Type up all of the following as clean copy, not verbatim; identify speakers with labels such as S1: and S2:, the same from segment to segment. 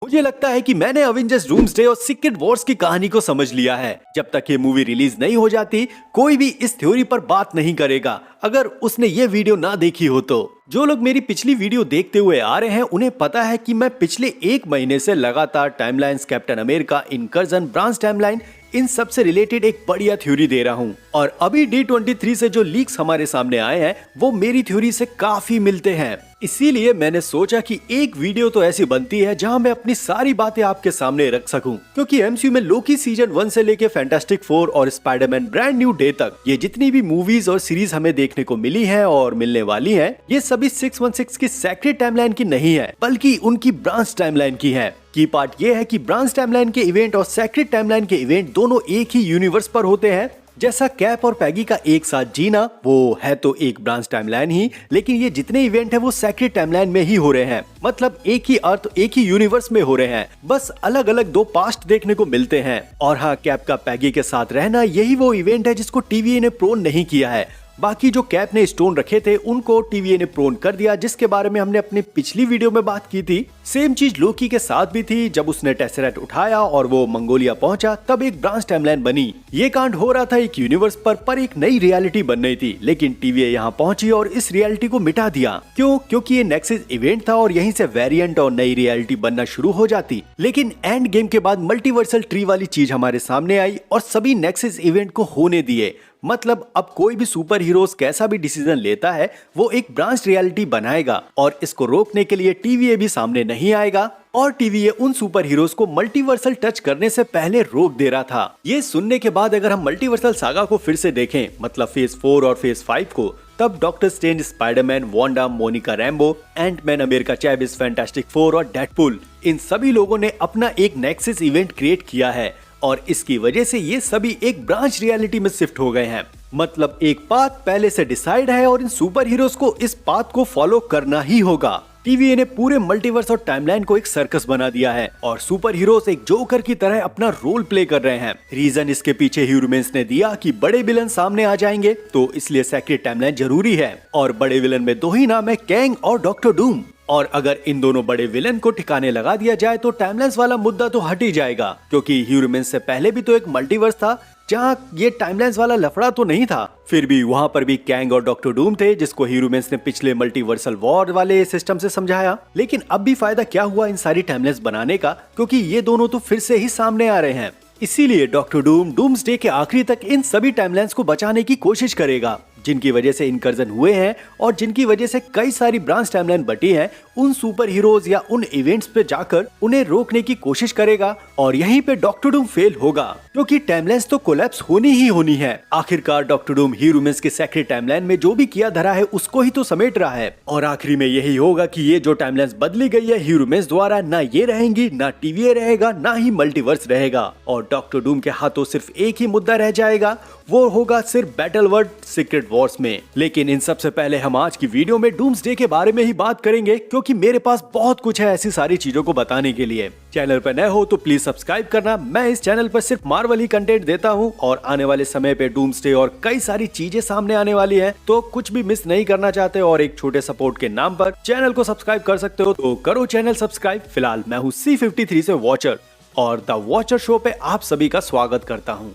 S1: मुझे लगता है कि मैंने अवेंजर्स डूम्सडे और सीक्रेट वॉर्स की कहानी को समझ लिया है। जब तक ये मूवी रिलीज नहीं हो जाती, कोई भी इस थ्योरी पर बात नहीं करेगा अगर उसने ये वीडियो ना देखी हो तो। जो लोग मेरी पिछली वीडियो देखते हुए आ रहे हैं उन्हें पता है कि मैं पिछले 1 महीने से लगातार timelines, Captain America, incursion, branch timeline, इन सब से रिलेटेड एक बढ़िया थ्योरी दे रहा हूँ। और अभी D23 से जो लीक्स हमारे सामने आए हैं वो मेरी थ्योरी से काफी मिलते हैं। इसीलिए मैंने सोचा कि एक वीडियो तो ऐसी बनती है जहां मैं अपनी सारी बातें आपके सामने रख सकूं, क्योंकि MCU में लोकी सीजन 1 से लेके फैंटास्टिक 4 और स्पाइडरमैन ब्रांड न्यू डे तक ये जितनी भी मूवीज और सीरीज हमें देखने को मिली हैं और मिलने वाली हैं, ये सभी 616 की सेक्रेट टाइमलाइन की नहीं है, बल्कि उनकी ब्रांच टाइमलाइन की है। की पार्ट ये है कि ब्रांच टाइमलाइन के इवेंट और सेक्रेट टाइमलाइन के इवेंट दोनों एक ही यूनिवर्स पर होते हैं। जैसा कैप और पैगी का एक साथ जीना, वो है तो एक ब्रांच टाइमलाइन ही, लेकिन ये जितने इवेंट है वो सेक्रेट टाइमलाइन में ही हो रहे हैं। मतलब एक ही अर्थ, एक ही यूनिवर्स में हो रहे हैं, बस अलग अलग 2 पास्ट देखने को मिलते हैं। और हाँ, कैप का पैगी के साथ रहना यही वो इवेंट है जिसको TVA ने प्रोन नहीं किया है। बाकी जो कैप ने स्टोन रखे थे उनको TVA ने प्रोन कर दिया, जिसके बारे में हमने अपनी पिछली वीडियो में बात की थी। सेम चीज लोकी के साथ भी थी। जब उसने टेसरेट उठाया और वो मंगोलिया पहुंचा तब एक ब्रांच टाइमलाइन बनी। ये कांड हो रहा था एक यूनिवर्स पर एक नई रियलिटी बन रही थी, लेकिन TVA यहाँ पहुंची और इस रियलिटी को मिटा दिया। क्यों? क्योंकि ये नेक्सस इवेंट था और यहीं से वेरिएंट और नई रियलिटी बनना शुरू हो जाती। लेकिन एंड गेम के बाद मल्टीवर्सल ट्री वाली चीज हमारे सामने आई और सभी नेक्सस इवेंट को होने दिए। मतलब अब कोई भी सुपर हीरोज कैसा भी डिसीजन लेता है वो एक ब्रांच रियलिटी बनाएगा, और इसको रोकने के लिए TVA भी सामने नहीं आएगा। और TVA उन सुपर हीरोज को मल्टीवर्सल टच करने से पहले रोक दे रहा था। ये सुनने के बाद अगर हम मल्टीवर्सल सागा को फिर से देखें, मतलब फेज 4 और फेज 5 को, तब Doctor Strange, Spiderman, Wanda, Monica Rambeau, Antman, America Chavez, Fantastic 4 और डेडपूल, इन सभी लोगों ने अपना एक नेक्सस इवेंट क्रिएट किया है और इसकी वजह से ये सभी एक ब्रांच रियलिटी में शिफ्ट हो गए हैं। मतलब एक पाथ पहले से डिसाइड है और इन सुपर हीरोज को इस पाथ को फॉलो करना ही होगा। TVA ने पूरे मल्टीवर्स और टाइमलाइन को एक सर्कस बना दिया है और सुपर हीरोज एक जोकर की तरह अपना रोल प्ले कर रहे हैं। रीजन इसके पीछे ह्यूमन्स ने दिया कि बड़े विलन सामने आ जाएंगे, तो इसलिए सेक्रेट टाइमलाइन जरूरी है। और बड़े विलन में 2 ही नाम है, कैंग और डॉक्टर डूम। और अगर इन दोनों बड़े विलन को ठिकाने लगा दिया जाए तो टाइमलाइंस वाला मुद्दा तो हट ही जाएगा, क्योंकि ह्यूमन्स से पहले भी तो एक मल्टीवर्स था जहाँ ये टाइमलाइंस वाला लफड़ा तो नहीं था। फिर भी वहाँ पर भी कैंग और डॉक्टर डूम थे, जिसको ह्यूमन्स ने पिछले मल्टीवर्सल वॉर वाले सिस्टम से समझाया। लेकिन अब भी फायदा क्या हुआ इन सारी टाइमलाइंस बनाने का, क्योंकि ये दोनों तो फिर से ही सामने आ रहे हैं। इसीलिए डॉक्टर डूम डूम्सडे के आखिरी तक इन सभी टाइमलाइंस को बचाने की कोशिश करेगा, जिनकी वजह से इनकर्जन हुए हैं और जिनकी वजह से कई सारी ब्रांच टाइमलाइन बटी हैं। उन सुपर हीरोज या उन इवेंट्स पे जाकर उन्हें रोकने की कोशिश करेगा और यहीं पे डॉक्टर डूम फेल होगा, क्योंकि टाइमलाइंस तो कोलैप्स होनी ही होनी है। आखिरकार डॉक्टर डूम ह्यूमन्स के सेक्रेट टाइमलाइन में जो भी किया धरा है उसको ही तो समेट रहा है, और आखिरी में यही होगा कि ये जो टाइमलाइंस बदली गई है ह्यूमन्स द्वारा, ना ये रहेंगी, ना TVA रहेगा, ना ही मल्टीवर्स रहेगा, और डॉक्टर डूम के हाथों सिर्फ एक ही मुद्दा रह जाएगा, वो होगा सिर्फ बैटल वर्ल्ड सीक्रेट वॉर्स में। लेकिन इन सबसे पहले हम आज की वीडियो में डूम्सडे के बारे में ही बात करेंगे, क्योंकि मेरे पास बहुत कुछ है ऐसी सारी चीजों को बताने के लिए। चैनल पर नए हो तो प्लीज सब्सक्राइब करना। मैं इस चैनल पर सिर्फ मार्वल ही कंटेंट देता हूं और आने वाले समय पे डूम्सडे और कई सारी चीजें सामने आने वाली हैं, तो कुछ भी मिस नहीं करना चाहते और एक छोटे सपोर्ट के नाम पर चैनल को सब्सक्राइब कर सकते हो, तो करो चैनल सब्सक्राइब। फिलहाल मैं हूँ C53 से वॉचर और द वॉचर शो पे आप सभी का स्वागत करता हूँ।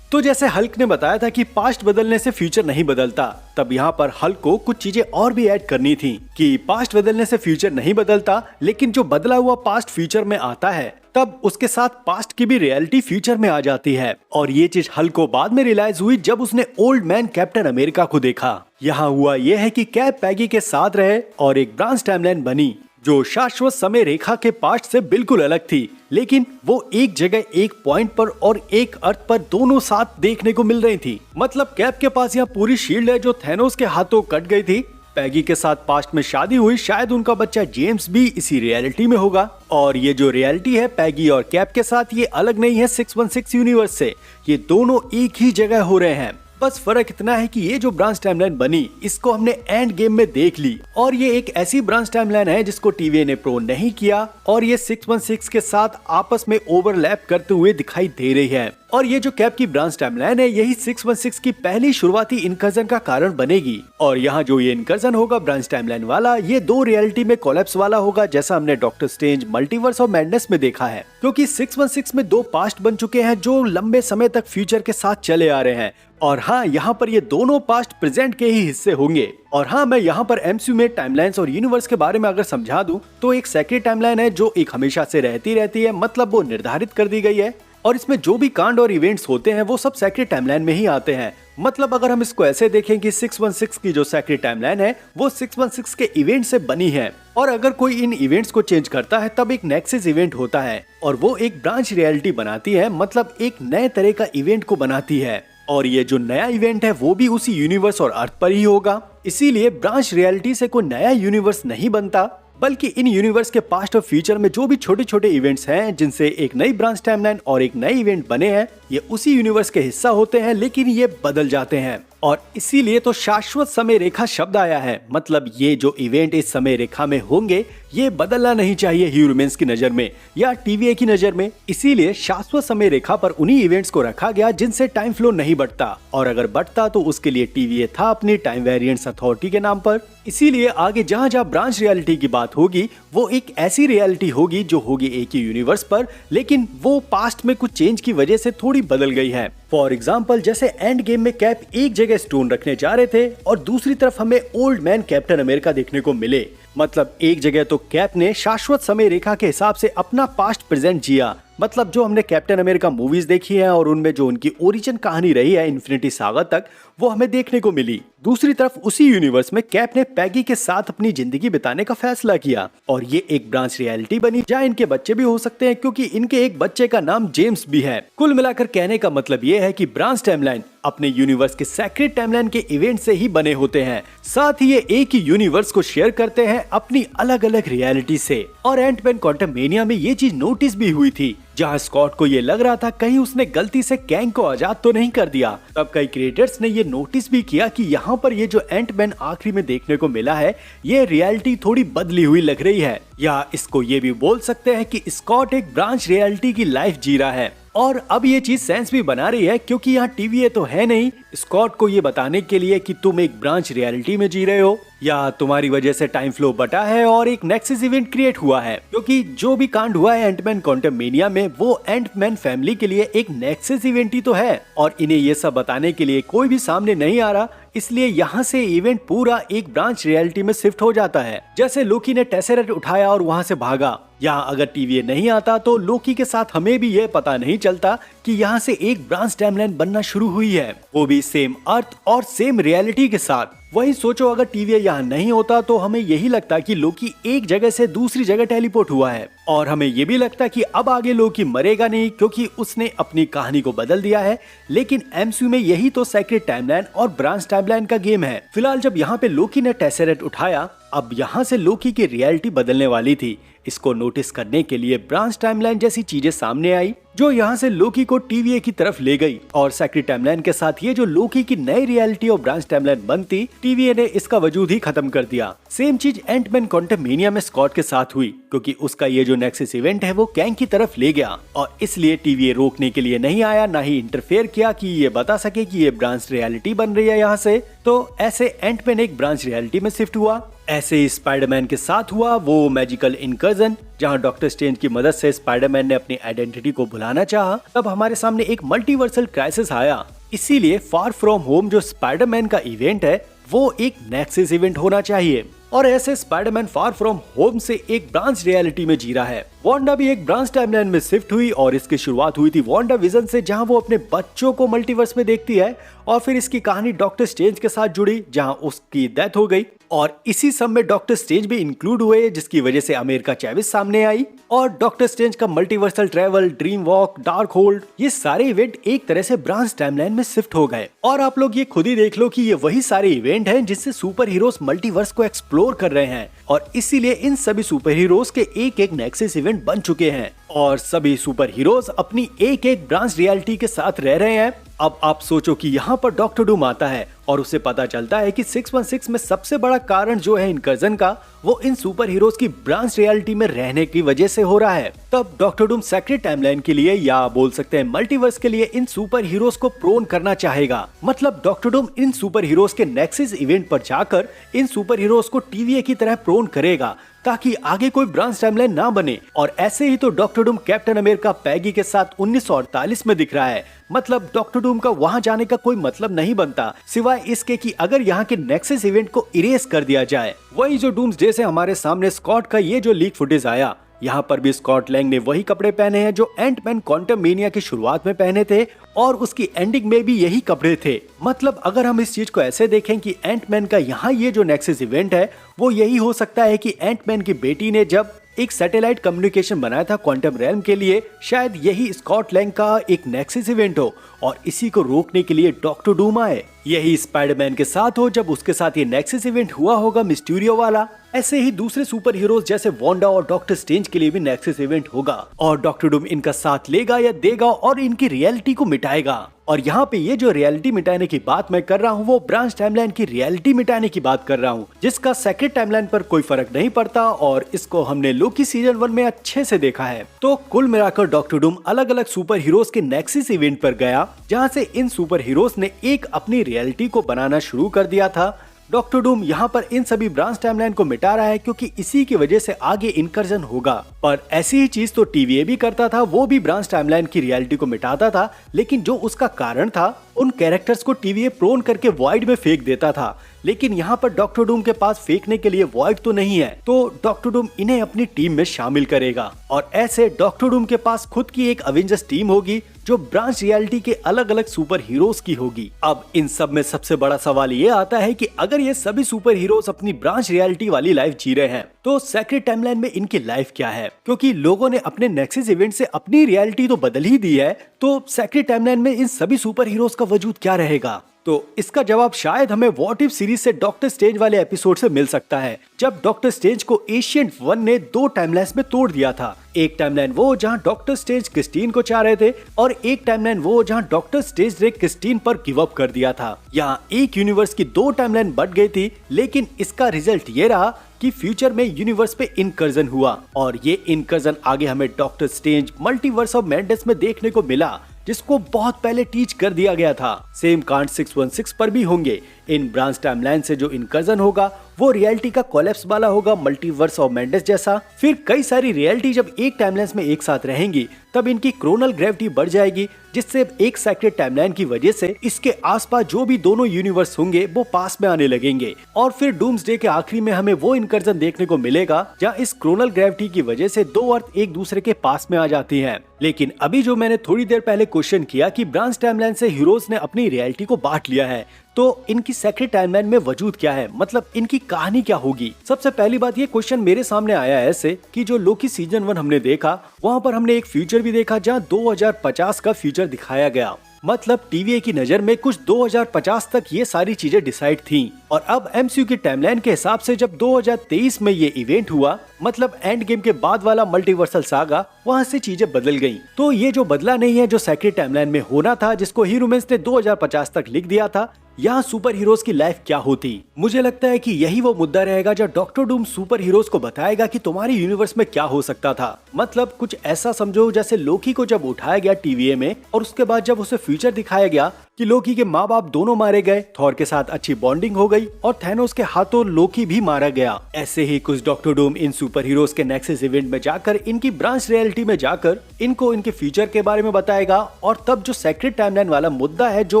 S1: तो जैसे हल्क ने बताया था कि पास्ट बदलने से फ्यूचर नहीं बदलता, तब यहाँ पर हल्क को कुछ चीजें और भी ऐड करनी थी कि पास्ट बदलने से फ्यूचर नहीं बदलता, लेकिन जो बदला हुआ पास्ट फ्यूचर में आता है तब उसके साथ पास्ट की भी रियलिटी फ्यूचर में आ जाती है। और ये चीज हल्क को बाद में रियलाइज हुई जब उसने ओल्ड मैन कैप्टन अमेरिका को देखा। यहाँ हुआ यह है कि कैप पैगी के साथ रहे और एक ब्रांच टाइमलाइन बनी जो शाश्वत समय रेखा के पास्ट से बिल्कुल अलग थी, लेकिन वो एक जगह, एक पॉइंट पर और एक अर्थ पर दोनों साथ देखने को मिल रही थी। मतलब कैप के पास यहाँ पूरी शील्ड है जो थैनोस के हाथों कट गई थी। पैगी के साथ पास्ट में शादी हुई, शायद उनका बच्चा जेम्स भी इसी रियलिटी में होगा। और ये जो रियलिटी है पैगी और कैप के साथ, ये अलग नहीं है 616 यूनिवर्स से, ये दोनों एक ही जगह हो रहे हैं। बस फर्क इतना है कि ये जो ब्रांच टाइमलाइन बनी इसको हमने एंड गेम में देख ली, और ये एक ऐसी ब्रांच टाइमलाइन है जिसको TVA ने प्रो नहीं किया और ये 616 के साथ आपस में ओवरलैप करते हुए दिखाई दे रही है। और ये जो कैप की ब्रांच टाइमलाइन है यही 616 की पहली शुरुआती इनकर्जन का कारण बनेगी। और यहाँ जो ये इनकर्जन होगा ब्रांच टाइमलाइन वाला, ये 2 रियलिटी में कोलैप्स वाला होगा, जैसा हमने doctor strange multiverse of madness में देखा है। क्योंकि 616 में 2 पास्ट बन चुके हैं जो लंबे समय तक फ्यूचर के साथ चले आ रहे हैं। और हाँ, यहाँ पर ये दोनों पास्ट प्रेजेंट के ही हिस्से होंगे। और हाँ, मैं यहाँ पर एमसीयू में टाइमलाइंस और यूनिवर्स के बारे में अगर समझा दूं तो एक सेक्रेट टाइमलाइन है जो एक हमेशा से रहती है, मतलब वो निर्धारित कर दी गई है। और इसमें जो भी कांड और इवेंट्स होते हैं वो सब सेक्रेट टाइमलाइन में ही आते हैं। मतलब अगर हम इसको ऐसे देखें कि 616 की जो सेक्रेट टाइमलाइन है वो 616 के इवेंट से बनी है। और अगर कोई इन इवेंट्स को चेंज करता है तब एक नेक्सस इवेंट होता है और वो एक ब्रांच रियलिटी बनाती है, मतलब एक नए तरह का इवेंट को बनाती है। और ये जो नया इवेंट है वो भी उसी यूनिवर्स और अर्थ पर ही होगा। इसीलिए ब्रांच रियलिटी से कोई नया यूनिवर्स नहीं बनता, बल्कि इन यूनिवर्स के पास्ट और फ्यूचर में जो भी छोटे छोटे इवेंट्स हैं जिनसे एक नई ब्रांच टाइमलाइन और एक नए इवेंट बने हैं, ये उसी यूनिवर्स के हिस्सा होते हैं, लेकिन ये बदल जाते हैं। और इसीलिए तो शाश्वत समय रेखा शब्द आया है। मतलब ये जो इवेंट इस समय रेखा में होंगे ये बदलना नहीं चाहिए ह्यूमन्स की नजर में या टीवीए की नजर में। इसीलिए शाश्वत समय रेखा पर उन्हीं इवेंट्स को रखा गया जिनसे टाइम फ्लो नहीं बढ़ता, और अगर बढ़ता तो उसके लिए टीवीए था अपनी टाइम वेरिएंस अथॉरिटी के नाम पर। इसीलिए आगे जहाँ जहाँ ब्रांच रियलिटी की बात होगी वो एक ऐसी रियलिटी होगी जो होगी एक ही यूनिवर्स पर, लेकिन वो पास्ट में कुछ चेंज की वजह से थोड़ी बदल गई है। फॉर एग्जाम्पल, जैसे एंड गेम में कैप एक जगह स्टोन रखने जा रहे थे और दूसरी तरफ हमें ओल्ड मैन कैप्टन अमेरिका देखने को मिले। मतलब एक जगह तो कैप ने शाश्वत समय रेखा के हिसाब से अपना पास्ट प्रेजेंट जिया, मतलब जो हमने कैप्टन अमेरिका मूवीज देखी है और उनमें जो उनकी ओरिजिन कहानी रही है इन्फिनिटी सागा तक, वो हमें देखने को मिली। दूसरी तरफ उसी यूनिवर्स में कैप ने पैगी के साथ अपनी जिंदगी बिताने का फैसला किया और ये एक ब्रांच रियलिटी बनी जहाँ इनके बच्चे भी हो सकते हैं, क्योंकि इनके एक बच्चे का नाम जेम्स भी है। कुल मिलाकर कहने का मतलब ये है कि ब्रांच टाइमलाइन अपने यूनिवर्स के सेक्रेट टाइमलाइन के इवेंट से ही बने होते हैं, साथ ही ये एक ही यूनिवर्स को शेयर करते हैं अपनी अलग अलग रियलिटी से। और एंटमैन क्वांटममेनिया में ये चीज नोटिस भी हुई थी, जहां स्कॉट को ये लग रहा था कहीं उसने गलती से कैंग को आजाद तो नहीं कर दिया। तब कई क्रिएटर्स ने ये नोटिस भी किया कि यहाँ पर ये जो एंटमैन आखिरी में देखने को मिला है ये रियलिटी थोड़ी बदली हुई लग रही है, या इसको ये भी बोल सकते हैं कि स्कॉट एक ब्रांच रियलिटी की लाइफ जी रहा है। और अब ये चीज सेंस भी बना रही है क्योंकि यहाँ टीवीए तो है नहीं स्कॉट को ये बताने के लिए कि तुम एक ब्रांच रियलिटी में जी रहे हो या तुम्हारी वजह से टाइम फ्लो बटा है और एक नेक्सस इवेंट क्रिएट हुआ है। क्योंकि जो भी कांड हुआ है एंटमैन क्वांटममेनिया में वो एंटमैन फैमिली के लिए एक नेक्सस इवेंट ही तो है, और इन्हें ये सब बताने के लिए कोई भी सामने नहीं आ रहा। इसलिए यहाँ से इवेंट पूरा एक ब्रांच रियलिटी में शिफ्ट हो जाता है। जैसे लोकी ने टेसेरेट उठाया और वहाँ से भागा, यहाँ अगर टीवीए नहीं आता तो लोकी के साथ हमें भी ये पता नहीं चलता कि यहाँ से एक ब्रांच टाइमलाइन बनना शुरू हुई है, वो भी सेम अर्थ और सेम रियलिटी के साथ। वही सोचो अगर टीवीए यहाँ नहीं होता तो हमें यही लगता कि लोकी एक जगह से दूसरी जगह टेलीपोर्ट हुआ है, और हमें ये भी लगता कि अब आगे लोकी मरेगा नहीं क्योंकि उसने अपनी कहानी को बदल दिया है। लेकिन एमसीयू में यही तो सेक्रेट टाइमलाइन और ब्रांच टाइमलाइन का गेम है। फिलहाल जब यहाँ पे लोकी ने टेसेरेट उठाया, अब यहाँ से लोकी की रियलिटी बदलने वाली थी। इसको नोटिस करने के लिए ब्रांच टाइमलाइन जैसी चीजें सामने आई जो यहाँ से लोकी को टीवीए की तरफ ले गई, और सेक्रेट टाइमलाइन के साथ ये जो लोकी की नई रियलिटी और ब्रांच टाइमलाइन बनती, टीवीए ने इसका वजूद ही खत्म कर दिया। सेम चीज एंटमैन क्वांटममेनिया में स्कॉट के साथ हुई, क्योंकि उसका ये जो नेक्सस इवेंट है वो कैंग की तरफ ले गया, और इसलिए टीवीए रोकने के लिए नहीं आया, ना ही इंटरफेयर किया कि ये बता सके कि ये ब्रांच रियलिटी बन रही है यहाँ से। तो ऐसे एंटमैन एक ब्रांच रियलिटी में शिफ्ट हुआ। ऐसे ही स्पाइडरमैन के साथ हुआ वो मैजिकल इनकर्जन, जहां डॉक्टर स्ट्रेंज की मदद से स्पाइडरमैन ने अपनी आइडेंटिटी को भुलाना चाहा। तब हमारे सामने एक मल्टीवर्सल क्राइसिस आया। इसीलिए फार फ्रॉम होम जो स्पाइडरमैन का इवेंट है वो एक नेक्सस इवेंट होना चाहिए, और ऐसे स्पाइडरमैन फार फ्रॉम होम से एक ब्रांच रियलिटी में जी रहा है। वांडा भी एक ब्रांच टाइमलाइन में शिफ्ट हुई, और इसकी शुरुआत हुई थी वांडा विजन से, जहां वो अपने बच्चों को मल्टीवर्स में देखती है, और फिर इसकी कहानी डॉक्टर स्ट्रेंज के साथ जुड़ी जहां उसकी डेथ हो गई, और इसी सब में डॉक्टर स्ट्रेंज भी इंक्लूड हुए, जिसकी वजह से अमेरिका चैविस सामने आई। और डॉक्टर स्ट्रेंज का multiversal travel, dream walk, dark hold, ये सारे इवेंट एक तरह से ब्रांच टाइमलाइन में शिफ्ट हो गए। और आप लोग ये खुद ही देख लो कि ये वही सारे इवेंट हैं जिससे सुपर हीरोज मल्टीवर्स को एक्सप्लोर कर रहे हैं, और इसीलिए इन सभी सुपर हीरोज के एक एक नेक्सस इवेंट बन चुके हैं, और सभी सुपर हीरोज अपनी एक एक ब्रांच रियलिटी के साथ रह रहे हैं। अब आप सोचो कि यहाँ पर डॉक्टर डूम आता है और उसे पता चलता है कि 616 में सबसे बड़ा कारण जो है इनकर्जन का, वो इन सुपर हीरोज की ब्रांच रियलिटी में रहने की वजह से हो रहा है। तब डॉक्टर डूम सेक्रेट टाइमलाइन के लिए या बोल सकते हैं मल्टीवर्स के लिए इन सुपर हीरोज को प्रोन करना चाहेगा। मतलब डॉक्टर डूम इन सुपर हीरोज के नेक्सस इवेंट पर जाकर इन सुपर हीरोज को टीवीए की तरह प्रोन करेगा ताकि आगे कोई ब्रांच टाइमलाइन ना बने। और ऐसे ही तो डॉक्टर डूम कैप्टन अमेरिका पैगी के साथ 1948 में दिख रहा है। मतलब डॉक्टर डूम का वहां जाने का कोई मतलब नहीं बनता सिवाय इसके कि अगर यहाँ के नेक्सस इवेंट को इरेज कर दिया जाए। वही जो डूम्सडे से हमारे सामने स्कॉट का ये जो लीक फुटेज आया, यहाँ पर भी स्कॉट लैंग ने वही कपड़े पहने हैं जो एंटमैन क्वांटममेनिया की शुरुआत में पहने थे और उसकी एंडिंग में भी यही कपड़े थे। मतलब अगर हम इस चीज को ऐसे देखें कि एंटमैन का यहाँ ये जो नेक्सस इवेंट है वो यही हो सकता है कि एंटमैन की बेटी ने जब एक सैटेलाइट कम्युनिकेशन बनाया था क्वांटम रेल्म के लिए, शायद यही स्कॉट लैंग का एक नेक्सस इवेंट हो और इसी को रोकने के लिए डॉक्टर डूम आए। यही स्पाइडरमैन के साथ हो जब उसके साथ ये नेक्सस इवेंट हुआ होगा मिस्टीरियो वाला। ऐसे ही दूसरे सुपर हीरोज जैसे वांडा और डॉक्टर स्ट्रेंज के लिए भी नेक्सस इवेंट होगा और डॉक्टर डूम इनका साथ लेगा या देगा और इनकी रियलिटी को मिटाएगा। और यहाँ पे ये जो रियलिटी मिटाने की बात मैं कर रहा हूँ वो ब्रांच टाइमलाइन की रियलिटी मिटाने की बात कर रहा हूँ, जिसका सेक्रेट टाइमलाइन पर कोई फर्क नहीं पड़ता और इसको हमने लोकी सीजन 1 में अच्छे से देखा है। तो कुल मिलाकर डॉक्टर डूम अलग अलग सुपर हीरोज के नेक्सस इवेंट पर गया जहाँ से इन सुपर हीरोज ने एक अपनी रियलिटी को बनाना शुरू कर दिया था। डॉक्टर डूम यहाँ पर इन सभी ब्रांच टाइमलाइन को मिटा रहा है क्योंकि इसी की वजह से आगे इनकर्जन होगा। पर ऐसी ही चीज तो टीवीए भी करता था, वो भी ब्रांच टाइमलाइन की रियलिटी को मिटाता था, लेकिन जो उसका कारण था उन कैरेक्टर्स को टीवीए प्रोन करके वॉइड में फेंक देता था। लेकिन यहाँ पर डॉक्टर डूम के पास फेंकने के लिए वॉइड तो नहीं है, तो डॉक्टर डूम इन्हें अपनी टीम में शामिल करेगा और ऐसे डॉक्टर डूम के पास खुद की एक अवेंजर्स टीम होगी जो ब्रांच रियलिटी के अलग अलग सुपर हीरोज की होगी। अब इन सब में सबसे बड़ा सवाल ये आता है कि अगर ये सभी सुपर हीरोज अपनी ब्रांच रियलिटी वाली लाइफ जी रहे हैं तो सेक्रेट टाइमलाइन में इनकी लाइफ क्या है? क्योंकि लोगों ने अपने नेक्सस इवेंट से अपनी रियलिटी तो बदल ही दी है, तो सेक्रेट टाइमलाइन में इन सभी सुपर हीरोज का वजूद क्या रहेगा? तो इसका जवाब शायद हमें व्हाट इफ सीरीज से डॉक्टर स्ट्रेंज वाले एपिसोड से मिल सकता है, जब डॉक्टर स्ट्रेंज को एशियंट 1 ने 2 टाइमलाइंस में तोड़ दिया था। एक टाइमलाइन वो जहां डॉक्टर स्ट्रेंज क्रिस्टीन को चाह रहे थे और एक टाइमलाइन वो जहां डॉक्टर स्ट्रेंज ने क्रिस्टीन पर गिव अप कर दिया था। यहाँ एक यूनिवर्स की 2 टाइमलाइन बढ़ गई थी, लेकिन इसका रिजल्ट ये रहा कि फ्यूचर में यूनिवर्स पे इनकर्जन हुआ और ये इनकर्जन आगे हमें doctor strange multiverse of madness में देखने को मिला, जिसको बहुत पहले टीच कर दिया गया था। सेम कांड 616 पर भी होंगे। इन ब्रांच टाइमलाइन से जो इनकर्जन होगा वो रियलिटी का कोलैप्स वाला होगा, मल्टीवर्स ऑफ मैडनेस जैसा। फिर कई सारी रियलिटी जब एक टाइमलाइन में एक साथ रहेंगी तब इनकी क्रोनल ग्रेविटी बढ़ जाएगी, जिससे एक सेक्रेट टाइमलाइन की वजह से इसके आसपास जो भी दोनों यूनिवर्स होंगे वो पास में आने लगेंगे और फिर डूम्सडे के आखिरी में हमें वो इनकर्जन देखने को मिलेगा जहाँ इस क्रोनल ग्रेविटी की वजह से 2 अर्थ एक दूसरे के पास में आ जाती हैं। लेकिन अभी जो मैंने थोड़ी देर पहले क्वेश्चन किया कि ब्रांच टाइमलाइन से हीरोज ने अपनी रियलिटी को बांट लिया है, तो इनकी सेक्रेट टाइमलाइन में वजूद क्या है? मतलब इनकी कहानी क्या होगी? सबसे पहली बात ये क्वेश्चन मेरे सामने आया ऐसे कि जो लोकी सीजन 1 हमने देखा वहाँ पर हमने एक फ्यूचर भी देखा जहाँ 2050 का फ्यूचर दिखाया गया। मतलब टीवीए की नजर में कुछ 2050 तक ये सारी चीजें डिसाइड थीं और अब एमसीयू की टाइमलाइन के हिसाब से जब 2023 में ये इवेंट हुआ, मतलब एंड गेम के बाद वाला मल्टीवर्सल सागा, वहाँ से चीजें बदल गईं। तो ये जो बदला नहीं है जो सेक्रेट टाइमलाइन में होना था, जिसको ह्यूमंस ने 2050 तक लिख दिया था, यहाँ सुपर हीरोज की लाइफ क्या होती? मुझे लगता है कि यही वो मुद्दा रहेगा जब डॉक्टर डूम सुपर हीरोज को बताएगा कि तुम्हारी यूनिवर्स में क्या हो सकता था। मतलब कुछ ऐसा समझो जैसे लोकी को जब उठाया गया टीवीए में और उसके बाद जब उसे फ्यूचर दिखाया गया कि लोकी के माँ बाप दोनों मारे गए, थॉर के साथ अच्छी बॉन्डिंग हो गई और थैनोस के हाथों लोकी भी मारा गया। ऐसे ही कुछ डॉक्टर डूम इन सुपर हीरोज के नेक्सस इवेंट में जाकर इनकी ब्रांच रियलिटी में जाकर इनको इनके फ्यूचर के बारे में बताएगा और तब जो सेक्रेट टाइमलाइन वाला मुद्दा है जो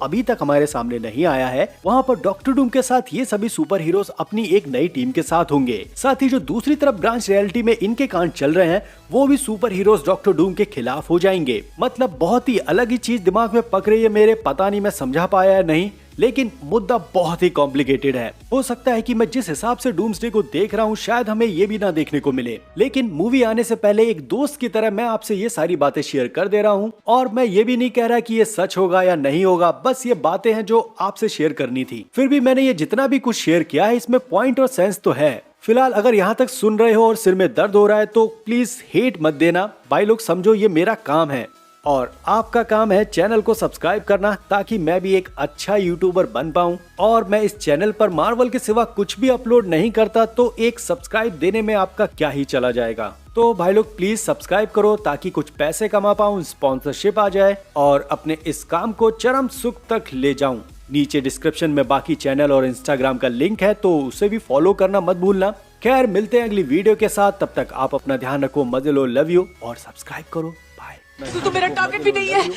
S1: अभी तक हमारे सामने नहीं आया है, वहाँ पर डॉक्टर डूम के साथ ये सभी सुपर हीरोज अपनी एक नई टीम के साथ होंगे। साथ ही जो दूसरी तरफ ब्रांच रियलिटी में इनके कांड चल रहे हैं वो भी सुपर हीरोज डॉक्टर डूम के खिलाफ हो जाएंगे। मतलब बहुत ही अलग ही चीज दिमाग में पक रही है मेरे, पता नहीं मैं समझा पाया या नहीं, लेकिन मुद्दा बहुत ही कॉम्प्लिकेटेड है। हो सकता है कि मैं जिस हिसाब से डूम्सडे को देख रहा हूँ शायद हमें ये भी ना देखने को मिले, लेकिन मूवी आने से पहले एक दोस्त की तरह मैं आपसे ये सारी बातें शेयर कर दे रहा हूँ और मैं ये भी नहीं कह रहा कि ये सच होगा या नहीं होगा, बस ये बातें हैं जो आपसे शेयर करनी थी। फिर भी मैंने ये जितना भी कुछ शेयर किया है इसमें पॉइंट और सेंस तो है। फिलहाल अगर यहाँ तक सुन रहे हो और सिर में दर्द हो रहा है तो प्लीज हेट मत देना भाई लोग, समझो ये मेरा काम है। और आपका काम है चैनल को सब्सक्राइब करना, ताकि मैं भी एक अच्छा यूट्यूबर बन पाऊं। और मैं इस चैनल पर मार्वल के सिवा कुछ भी अपलोड नहीं करता, तो एक सब्सक्राइब देने में आपका क्या ही चला जाएगा। तो भाई लोग प्लीज सब्सक्राइब करो, ताकि कुछ पैसे कमा पाऊं, स्पॉन्सरशिप आ जाए और अपने इस काम को चरम सुख तक ले जाऊं। नीचे डिस्क्रिप्शन में बाकी चैनल और इंस्टाग्राम का लिंक है, तो उसे भी फॉलो करना मत भूलना। खैर मिलते हैं अगली वीडियो के साथ, तब तक आप अपना ध्यान रखो, मजे लो, लव यू और सब्सक्राइब करो। बाय।
S2: तू तो मेरा टारगेट भी नहीं है।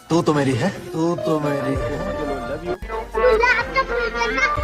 S3: तू तो मेरी है, तू तो मेरी है।
S1: Love you.